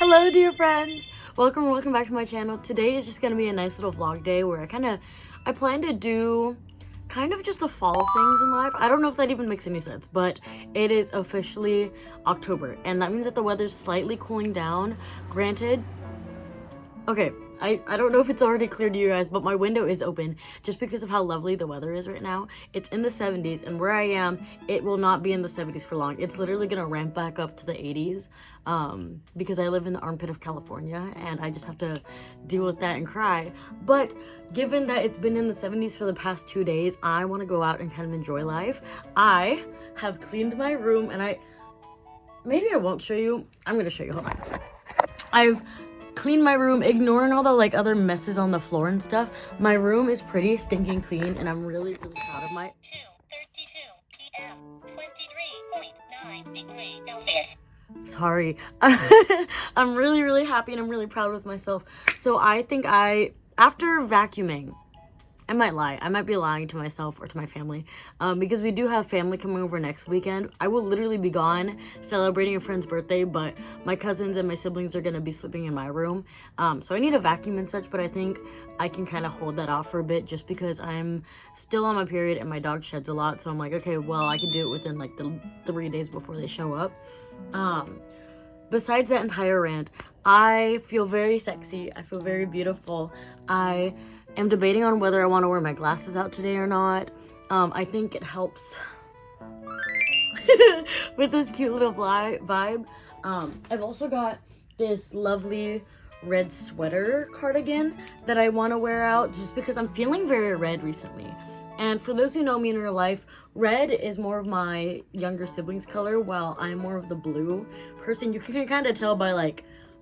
Hello dear friends! Welcome back to my channel. Today is just gonna be a nice little vlog day where I plan to do kind of just the fall things in life. I don't know if that even makes any sense, but it is officially October and that means that the weather's slightly cooling down. Granted, okay, I don't know if it's already clear to you guys, but my window is open just because of how lovely the weather is right now. It's in the 70s, and where I am, it will not be in the 70s for long. It's literally gonna ramp back up to the 80s because I live in the armpit of California, and I just have to deal with that and cry. But given that it's been in the 70s for the past 2 days, I want to go out and kind of enjoy life. I have cleaned my room, and maybe I won't show you. I'm gonna show you. Hold on. I've clean my room, ignoring all the other messes on the floor and stuff. My room is pretty stinking clean, and I'm really proud of my 2:32 p.m. 23.9 degrees Celsius. Sorry. I'm really happy and I'm really proud with myself. So I think after vacuuming, I might lie. I might be lying to myself or to my family because we do have family coming over next weekend. I will literally be gone celebrating a friend's birthday, but my cousins and my siblings are going to be sleeping in my room. So I need a vacuum and such, but I think I can kind of hold that off for a bit just because I'm still on my period and my dog sheds a lot. So I'm like, okay, well, I can do it within the 3 days before they show up. Besides that entire rant, I feel very sexy. I feel very beautiful. I am debating on whether I want to wear my glasses out today or not. I think it helps with this cute little vibe. I've also got this lovely red sweater cardigan that I want to wear out just because I'm feeling very red recently. And for those who know me in real life, red is more of my younger siblings' color, while I'm more of the blue person. You can kind of tell by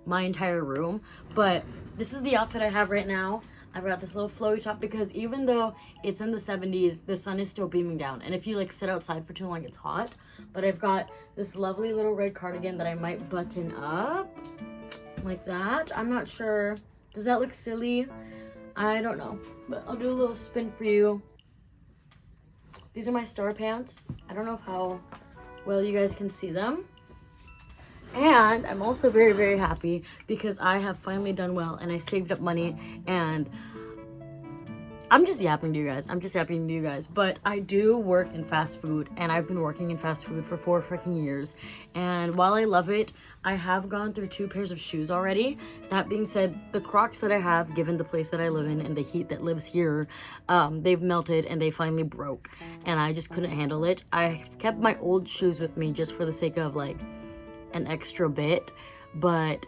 my entire room. But this is the outfit I have right now. I've got this little flowy top because even though it's in the 70s, the sun is still beaming down. And if you sit outside for too long, it's hot. But I've got this lovely little red cardigan that I might button up like that. I'm not sure. Does that look silly? I don't know. But I'll do a little spin for you. These are my star pants. I don't know how well you guys can see them. And I'm also very happy because I have finally done well and I saved up money, and I'm just yapping to you guys. But I do work in fast food, and I've been working in fast food for 4 freaking years. And while I love it, I have gone through 2 pairs of shoes already. That being said, the Crocs that I have, given the place that I live in and the heat that lives here, they've melted and they finally broke. And I just couldn't handle it. I kept my old shoes with me just for the sake of an extra bit. But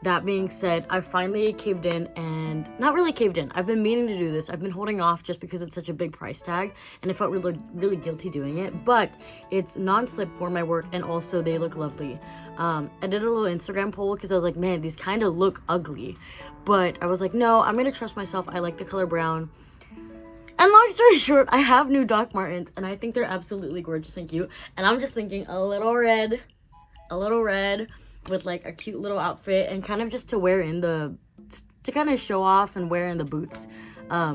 that being said, I finally caved in, and not really caved in. I've been meaning to do this. I've been holding off just because it's such a big price tag and I felt really guilty doing it, but it's non-slip for my work and also they look lovely. I did a little Instagram poll because I was like, man, these kind of look ugly, but I was like, no, I'm gonna trust myself. I like the color brown. And long story short, I have new Doc Martens and I think they're absolutely gorgeous and cute, and I'm just thinking a little red with a cute little outfit and kind of just to wear in to kind of show off and wear in the boots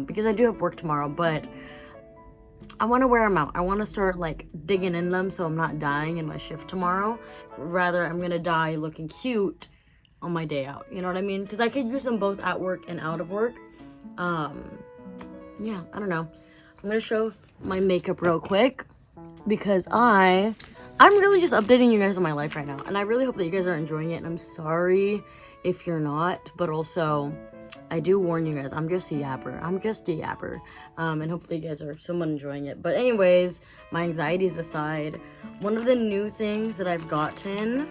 because I do have work tomorrow, but I want to wear them out. I want to start digging in them so I'm not dying in my shift tomorrow. Rather, I'm gonna die looking cute on my day out, you know what I mean? Because I could use them both at work and out of work. Yeah, I don't know. I'm gonna show my makeup real quick because I'm really just updating you guys on my life right now, and I really hope that you guys are enjoying it, and I'm sorry if you're not, but also I do warn you guys, I'm just a yapper, and hopefully you guys are somewhat enjoying it. But anyways, my anxieties aside, one of the new things that I've gotten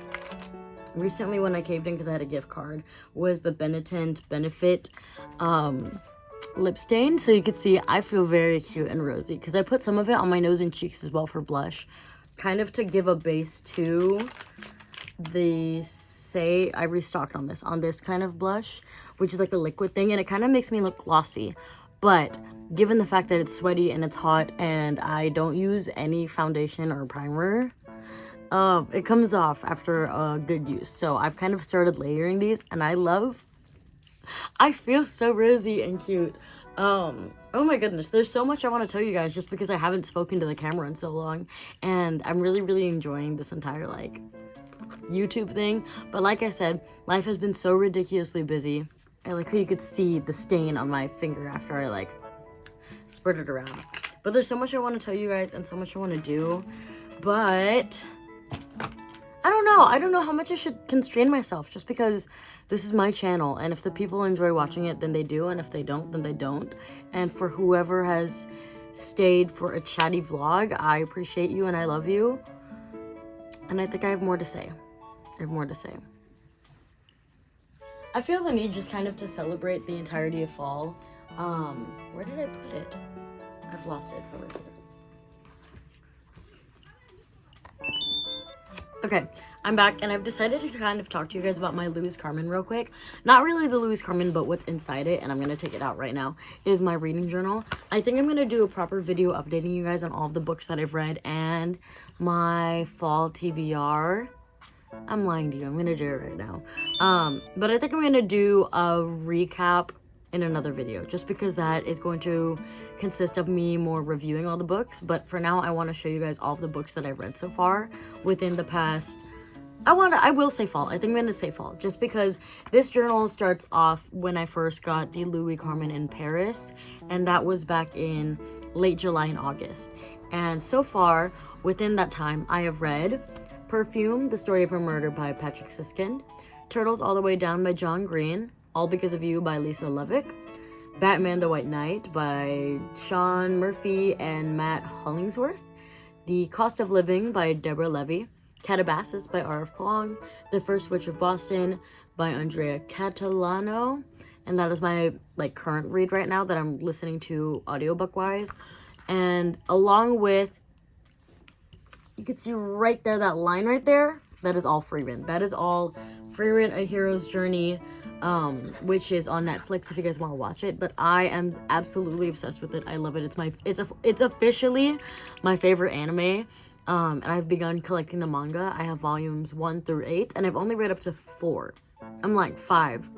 recently when I caved in because I had a gift card was the Benefit lip stain. So you can see I feel very cute and rosy because I put some of it on my nose and cheeks as well for blush, kind of to give a base to I restocked on this kind of blush, which is a liquid thing, and it kind of makes me look glossy. But given the fact that it's sweaty and it's hot and I don't use any foundation or primer, it comes off after a good use. So I've kind of started layering these, and I feel so rosy and cute. Oh my goodness, there's so much I want to tell you guys just because I haven't spoken to the camera in so long, and I'm really enjoying this entire YouTube thing. But like I said, life has been so ridiculously busy. I like how you could see the stain on my finger after I like spread it around. But there's so much I want to tell you guys and so much I want to do. But I don't know. I don't know how much I should constrain myself just because this is my channel. And if the people enjoy watching it, then they do. And if they don't, then they don't. And for whoever has stayed for a chatty vlog, I appreciate you and I love you. And I think I have more to say. I feel the need just kind of to celebrate the entirety of fall. Where did I put it? I've lost it. It's over here. Okay, I'm back and I've decided to kind of talk to you guys about my Louis Carmen real quick. Not really the Louis Carmen, but what's inside it, and I'm going to take it out right now, is my reading journal. I think I'm going to do a proper video updating you guys on all of the books that I've read and my fall TBR. I'm lying to you. I'm going to do it right now. But I think I'm going to do a recap in another video, just because that is going to consist of me more reviewing all the books. But for now, I want to show you guys all of the books that I've read so far within the past. I will say fall. I think I'm going to say fall, just because this journal starts off when I first got the Louis Carmen in Paris, and that was back in late July and August. And so far, within that time, I have read Perfume, The Story of a Murder by Patrick Siskind, Turtles All the Way Down by John Green, All Because of You by Lisa Levick, Batman the White Knight by Sean Murphy and Matt Hollingsworth, The Cost of Living by Deborah Levy, Calabasas by R.F. Kuang, The First Witch of Boston by Andrea Catalano, and that is my current read right now that I'm listening to audiobook wise. And along with, you can see right there, that line right there, that is all Freeman. That is all Freeman, A Hero's Journey, which is on Netflix if you guys want to watch it. But I am absolutely obsessed with it. I love it. It's officially my favorite anime. And I've begun collecting the manga. I have volumes 1 through 8, and I've only read up to 4. I'm like 5.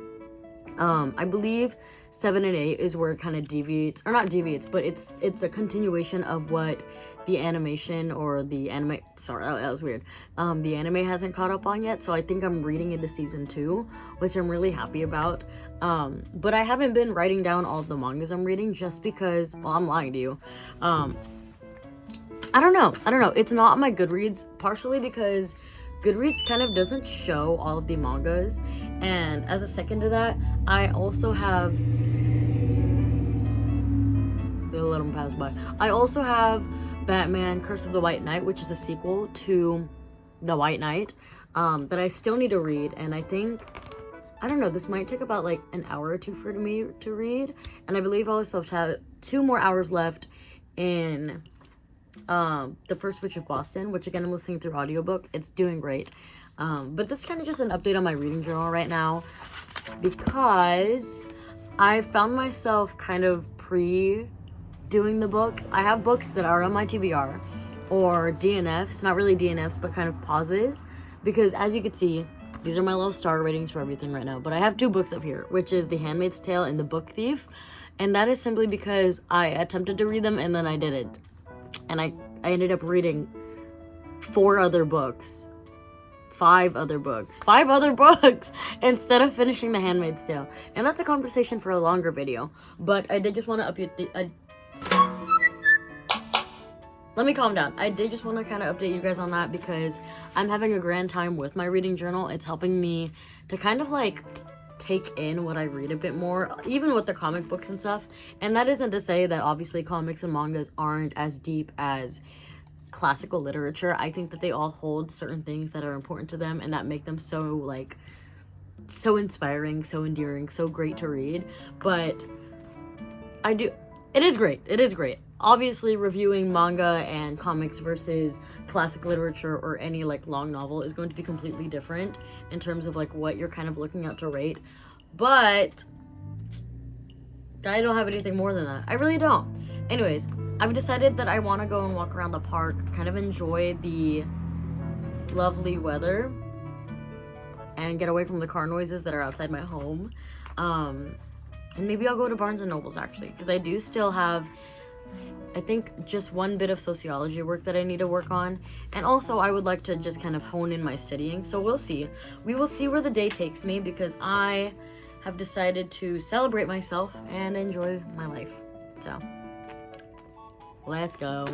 I believe 7 and 8 is where it kind of deviates, or not deviates, but it's a continuation of what the animation or the anime, sorry, that was weird, the anime hasn't caught up on yet. So I think I'm reading into season 2, which I'm really happy about. But I haven't been writing down all of the mangas I'm reading just because, well, I'm lying to you. I don't know. It's not on my Goodreads, partially because Goodreads kind of doesn't show all of the mangas. And as a second to that, I also have, they'll let them pass by. I also have Batman Curse of the White Knight, which is the sequel to The White Knight, that I still need to read. And I think, I don't know, this might take about an hour or two for me to read. And I believe I also have 2 more hours left in The First Witch of Boston, which again I'm listening through audiobook. It's doing great. But this is kind of just an update on my reading journal right now, because I found myself kind of doing the books. I have books that are on my TBR or DNFs, not really DNFs, but kind of pauses, because as you can see, these are my low star ratings for everything right now. But I have 2 books up here, which is The Handmaid's Tale and The Book Thief, and that is simply because I attempted to read them and then I didn't. And I ended up reading 5 other books instead of finishing The Handmaid's Tale. And that's a conversation for a longer video. But I did just want to update. Let me calm down. I did just want to kind of update you guys on that because I'm having a grand time with my reading journal. It's helping me to kind of take in what I read a bit more, even with the comic books and stuff. And that isn't to say that obviously comics and mangas aren't as deep as classical literature. I think that they all hold certain things that are important to them and that make them so so inspiring, so endearing, so great to read. But it is great. Obviously, reviewing manga and comics versus classic literature or any long novel is going to be completely different in terms of what you're kind of looking at to rate. But I don't have anything more than that. I really don't. Anyways, I've decided that I want to go and walk around the park, kind of enjoy the lovely weather and get away from the car noises that are outside my home. And maybe I'll go to Barnes & Noble's actually, because I do still have I think just one bit of sociology work that I need to work on, and also I would like to just kind of hone in my studying. So we'll see. We will see where the day takes me, because I have decided to celebrate myself and enjoy my life. So let's go.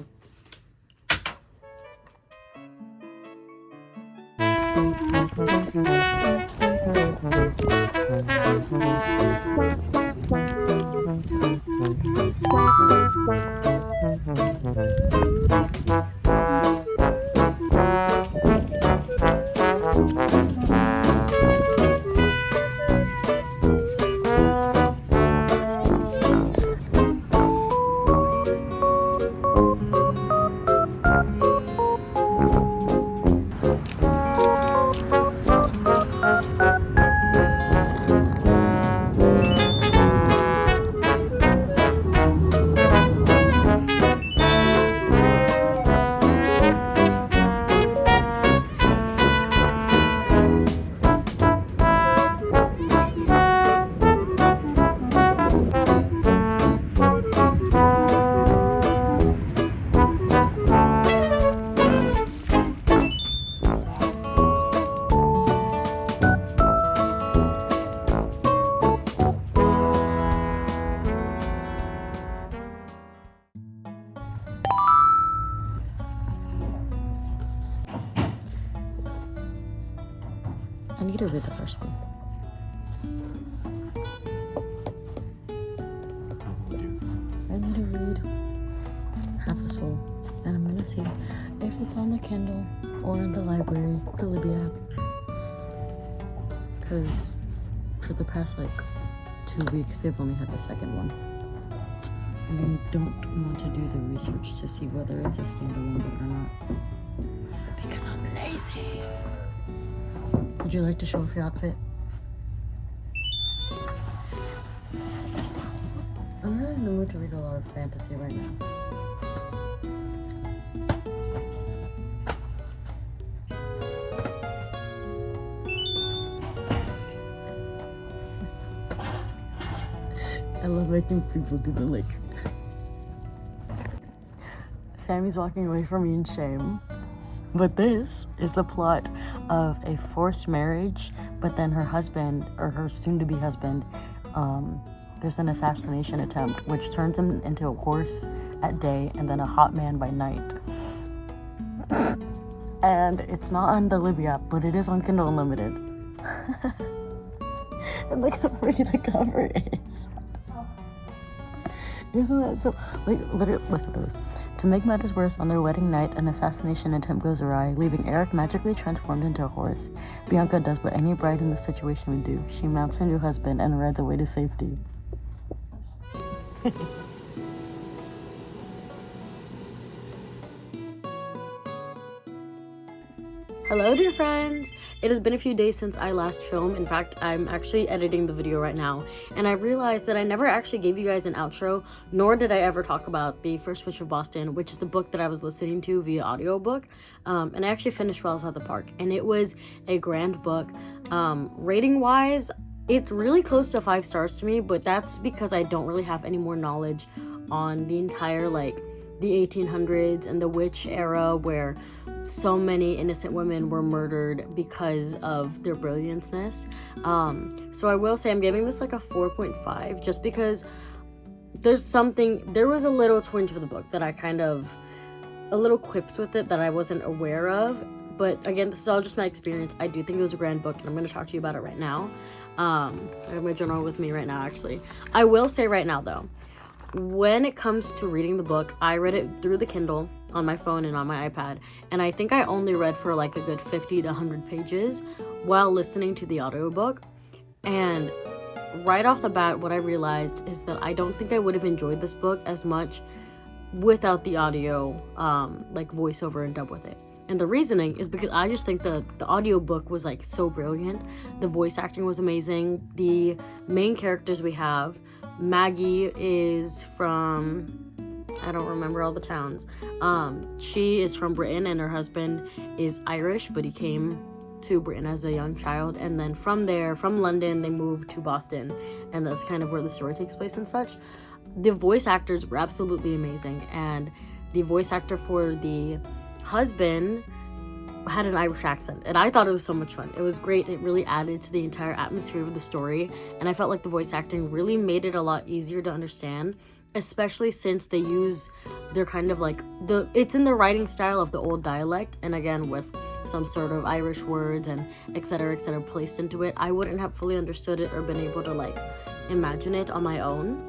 I need to read the first one. I need to read Half a Soul, and I'm gonna see if it's on the Kindle or in the library, the Libby app. Because for the past 2 weeks, they've only had the second one. And I don't want to do the research to see whether it's a standalone book or not. Because I'm lazy. Would you like to show off your outfit? I'm really in the mood to read a lot of fantasy right now. I love making people do the lick. Sammy's walking away from me in shame. But this is the plot of a forced marriage, but then her husband, or her soon-to-be husband, there's an assassination attempt, which turns him into a horse at day and then a hot man by night. And it's not on the Libby app, but it is on Kindle Unlimited. And look how pretty the cover is. Isn't that so, literally, listen to this. To make matters worse, on their wedding night, an assassination attempt goes awry, leaving Eric magically transformed into a horse. Bianca does what any bride in this situation would do. She mounts her new husband and rides away to safety. Hello, dear friends! It has been a few days since I last filmed. In fact, I'm actually editing the video right now, and I realized that I never actually gave you guys an outro, nor did I ever talk about The First Witch of Boston, which is the book that I was listening to via audiobook, and I actually finished while I was at the park, and it was a grand book. Rating-wise, it's really close to 5 stars to me, but that's because I don't really have any more knowledge on the entire, the 1800s and the witch era, where so many innocent women were murdered because of their brilliantness. So I will say I'm giving this a 4.5, just because there was a little twinge of the book that I a little quips with it that I wasn't aware of. But again, this is all just my experience. I do think it was a grand book, and I'm going to talk to you about it right now. I have my journal with me right now, actually. I will say right now, though, when it comes to reading the book, I read it through the Kindle on my phone and on my iPad, and I think I only read for a good 50 to 100 pages while listening to the audiobook. And right off the bat, what I realized is that I don't think I would have enjoyed this book as much without the audio voiceover and dub with it. And the reasoning is because I just think the audiobook was so brilliant. The voice acting was amazing. The main characters we have, Maggie is from, I don't remember all the towns. She is from Britain, and her husband is Irish, but he came to Britain as a young child. And then from London, they moved to Boston, and that's kind of where the story takes place and such. the voice actors were absolutely amazing, and the voice actor for the husband had an Irish accent, and I thought it was so much fun. It was great. It really added to the entire atmosphere of the story, and I felt like the voice acting really made it a lot easier to understand, especially since they use their kind of like it's in the writing style of the old dialect, and again with some sort of Irish words and etc placed into it. I wouldn't have fully understood it or been able to like imagine it on my own.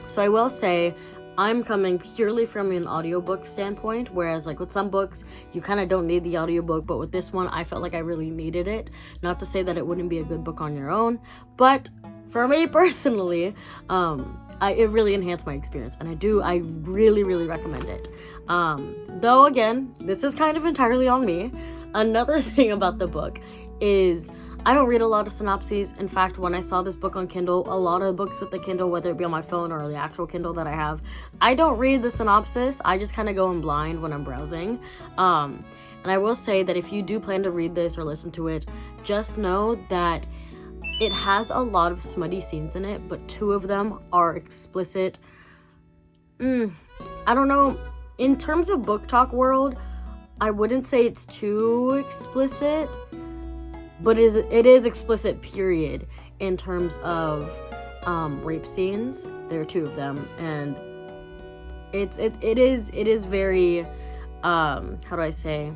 So I will say I'm coming purely from an audiobook standpoint, whereas like with some books you kind of don't need the audiobook, but with this one I felt like I really needed it. Not to say that it wouldn't be a good book on your own, but for me personally, it really enhanced my experience, and I really recommend it. Though again, this is kind of entirely on me. Another thing about the book is I don't read a lot of synopses. In fact, when I saw this book on Kindle, a lot of books with the Kindle, whether it be on my phone or the actual Kindle that I have, I don't read the synopsis. I just kind of go in blind when I'm browsing. And I will say that if you do plan to read this or listen to it, just know that it has a lot of smutty scenes in it, but 2 of them are explicit. I don't know. In terms of book talk world, I wouldn't say it's too explicit, but it is explicit, period, in terms of rape scenes. There are 2 of them, and it is very how do I say,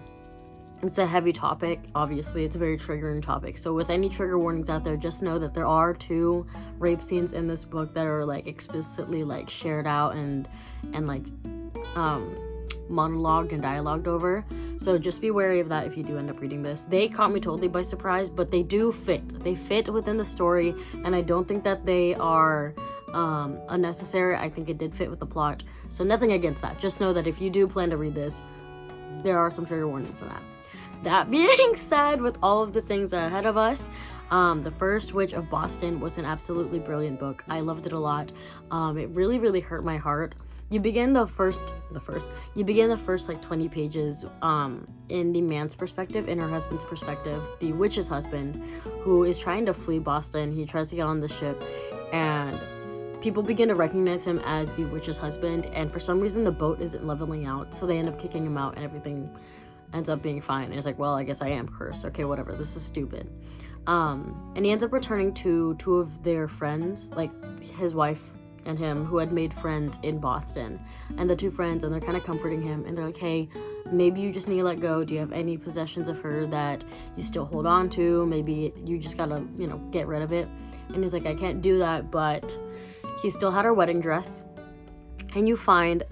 it's a heavy topic. Obviously it's a very triggering topic, so with any trigger warnings out there, just know that there are 2 rape scenes in this book that are like explicitly like shared out and like monologued and dialogued over. So just be wary of that if you do end up reading this. They caught me totally by surprise, but they do fit. They fit within the story, and I don't think that they are unnecessary. I think it did fit with the plot, so nothing against that. Just know that if you do plan to read this, there are some trigger warnings in that. That being said, with all of the things ahead of us, The First Witch of Boston was an absolutely brilliant book. I loved it a lot. It really hurt my heart. You begin the first like 20 pages in the man's perspective, in her husband's perspective, the witch's husband, who is trying to flee Boston. He tries to get on the ship, and people begin to recognize him as the witch's husband, and for some reason the boat isn't leveling out, so they end up kicking him out, and everything ends up being fine. And it's like, well, I guess I am cursed. Okay, whatever. This is stupid. And he ends up returning to 2 of their friends, like his wife and him, who had made friends in Boston, and the 2 friends, and they're kind of comforting him, and they're like, hey, maybe you just need to let go. Do you have any possessions of her that you still hold on to? Maybe you just gotta, get rid of it. And he's like, I can't do that, but he still had her wedding dress, and he finds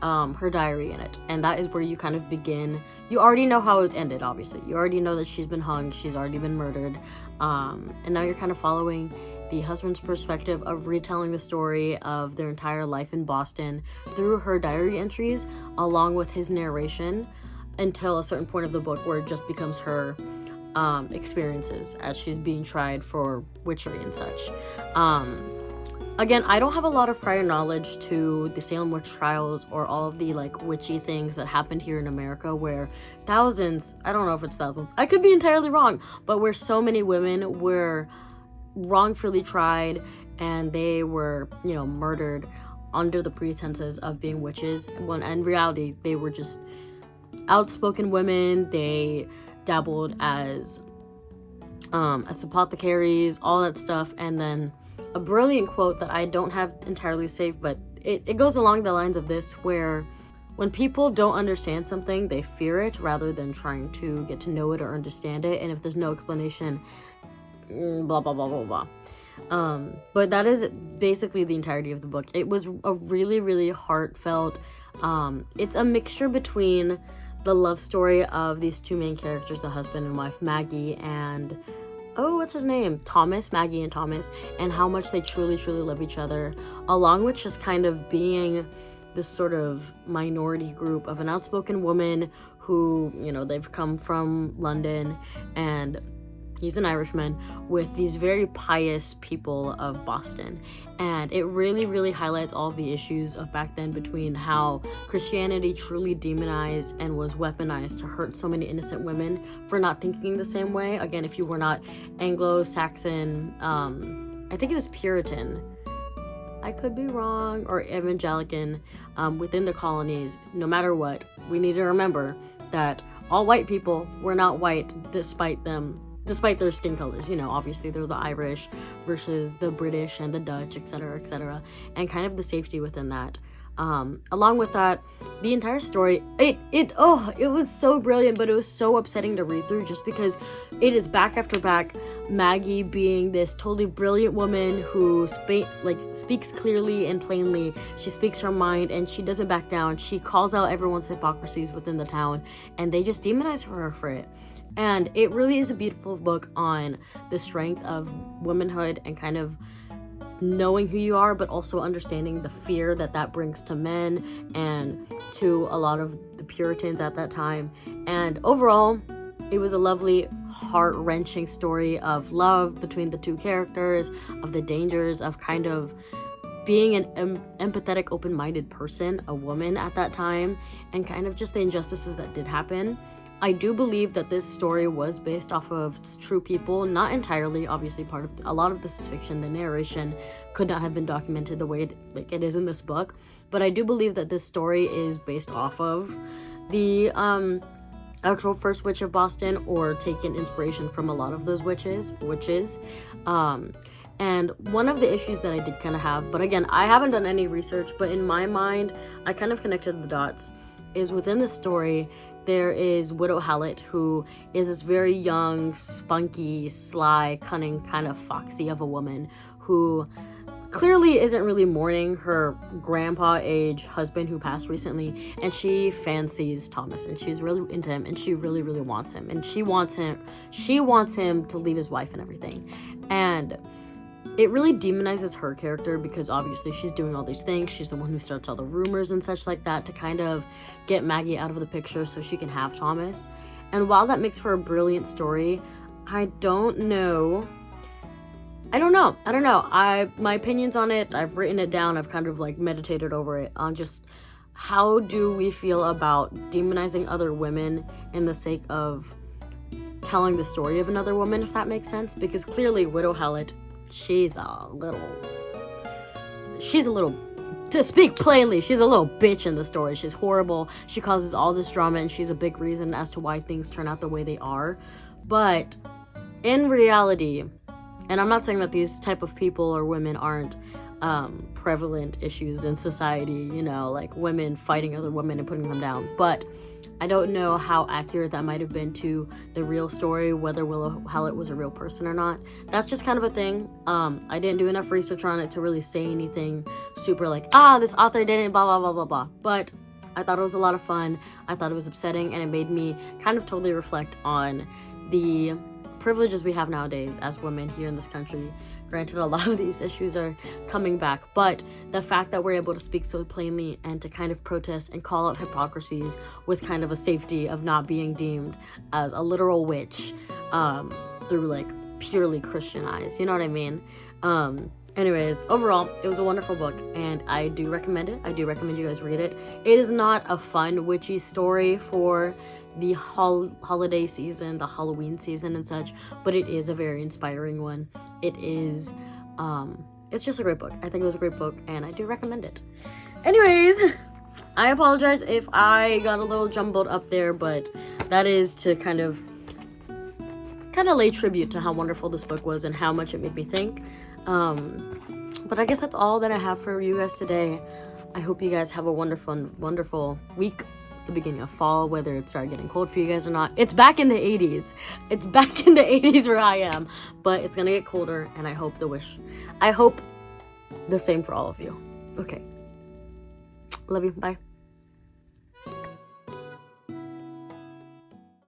her diary in it, and that is where you kind of begin. You already know how it ended, obviously. You already know that she's been hung, she's already been murdered, and now you're kind of following the husband's perspective of retelling the story of their entire life in Boston through her diary entries, along with his narration, until a certain point of the book where it just becomes her experiences as she's being tried for witchery and such. Again, I don't have a lot of prior knowledge to the Salem witch trials or all of the like witchy things that happened here in America, where thousands, I don't know if it's thousands, I could be entirely wrong, but where so many women were wrongfully tried, and they were, murdered under the pretenses of being witches, when in reality they were just outspoken women. They dabbled as apothecaries, all that stuff. And then a brilliant quote that I don't have entirely saved, but it goes along the lines of this, where when people don't understand something, they fear it rather than trying to get to know it or understand it, and if there's no explanation, blah blah blah blah blah. But that is basically the entirety of the book. It was a really heartfelt, it's a mixture between the love story of these 2 main characters, the husband and wife, Maggie and what's his name, Maggie and Thomas, and how much they truly love each other, along with just kind of being this sort of minority group of an outspoken woman who, they've come from London, and he's an Irishman, with these very pious people of Boston. And it really highlights all of the issues of back then, between how Christianity truly demonized and was weaponized to hurt so many innocent women for not thinking the same way. Again, if you were not Anglo-Saxon, I think it was Puritan, I could be wrong, or evangelican within the colonies. No matter what, we need to remember that all white people were not white despite their skin colors. You know, obviously they're the Irish versus the British and the Dutch, etc., and kind of the safety within that. Along with that, the entire story, it was so brilliant, but it was so upsetting to read through just because it is back after back Maggie being this totally brilliant woman who speaks clearly and plainly. She speaks her mind and she doesn't back down. She calls out everyone's hypocrisies within the town, and they just demonize her for it. And it really is a beautiful book on the strength of womanhood and kind of knowing who you are, but also understanding the fear that brings to men and to a lot of the Puritans at that time. And overall, it was a lovely, heart-wrenching story of love between the two characters, of the dangers of kind of being an empathetic, open-minded person, a woman at that time, and kind of just the injustices that did happen. I do believe that this story was based off of true people, not entirely, obviously a lot of this is fiction. The narration could not have been documented the way it is in this book, but I do believe that this story is based off of the actual first witch of Boston, or taken inspiration from a lot of those witches. And one of the issues that I did kind of have, but again, I haven't done any research, but in my mind, I kind of connected the dots, is within the story, there is Widow Hallett, who is this very young, spunky, sly, cunning, kind of foxy of a woman who clearly isn't really mourning her grandpa-age husband who passed recently, and she fancies Thomas, and she's really into him, and she really, really wants him, and she wants him to leave his wife and everything. And it really demonizes her character because obviously she's doing all these things. She's the one who starts all the rumors and such like that to kind of get Maggie out of the picture so she can have Thomas. And while that makes for a brilliant story, I don't know. My opinions on it, I've written it down. I've kind of meditated over it on just how do we feel about demonizing other women in the sake of telling the story of another woman, if that makes sense. Because clearly Widow Hallett, she's a little, to speak plainly, she's a little bitch in the story. She's horrible. She causes all this drama, and she's a big reason as to why things turn out the way they are. But in reality, and I'm not saying that these type of people or women aren't prevalent issues in society, you know, like women fighting other women and putting them down, but I don't know how accurate that might have been to the real story, whether Widow Hallett was a real person or not. That's just kind of a thing. I didn't do enough research on it to really say anything super this author didn't, blah, blah, blah, blah, blah. But I thought it was a lot of fun. I thought it was upsetting, and it made me kind of totally reflect on the privileges we have nowadays as women here in this country. Granted, a lot of these issues are coming back, but the fact that we're able to speak so plainly and to kind of protest and call out hypocrisies with kind of a safety of not being deemed as a literal witch through purely Christian eyes, you know what I mean? Anyways, overall, it was a wonderful book, and I do recommend it. I do recommend you guys read it. It is not a fun, witchy story for the holiday season, the Halloween season and such, but it is a very inspiring one. It is, it's just a great book. I think it was a great book, and I do recommend it. Anyways, I apologize if I got a little jumbled up there, but that is to kind of lay tribute to how wonderful this book was and how much it made me think. But I guess that's all that I have for you guys today. I hope you guys have a wonderful week. The beginning of fall, whether it started getting cold for you guys or not. It's back in the 80s. It's back in the 80s where I am, but it's gonna get colder, and I hope the same for all of you. Okay. Love you. Bye.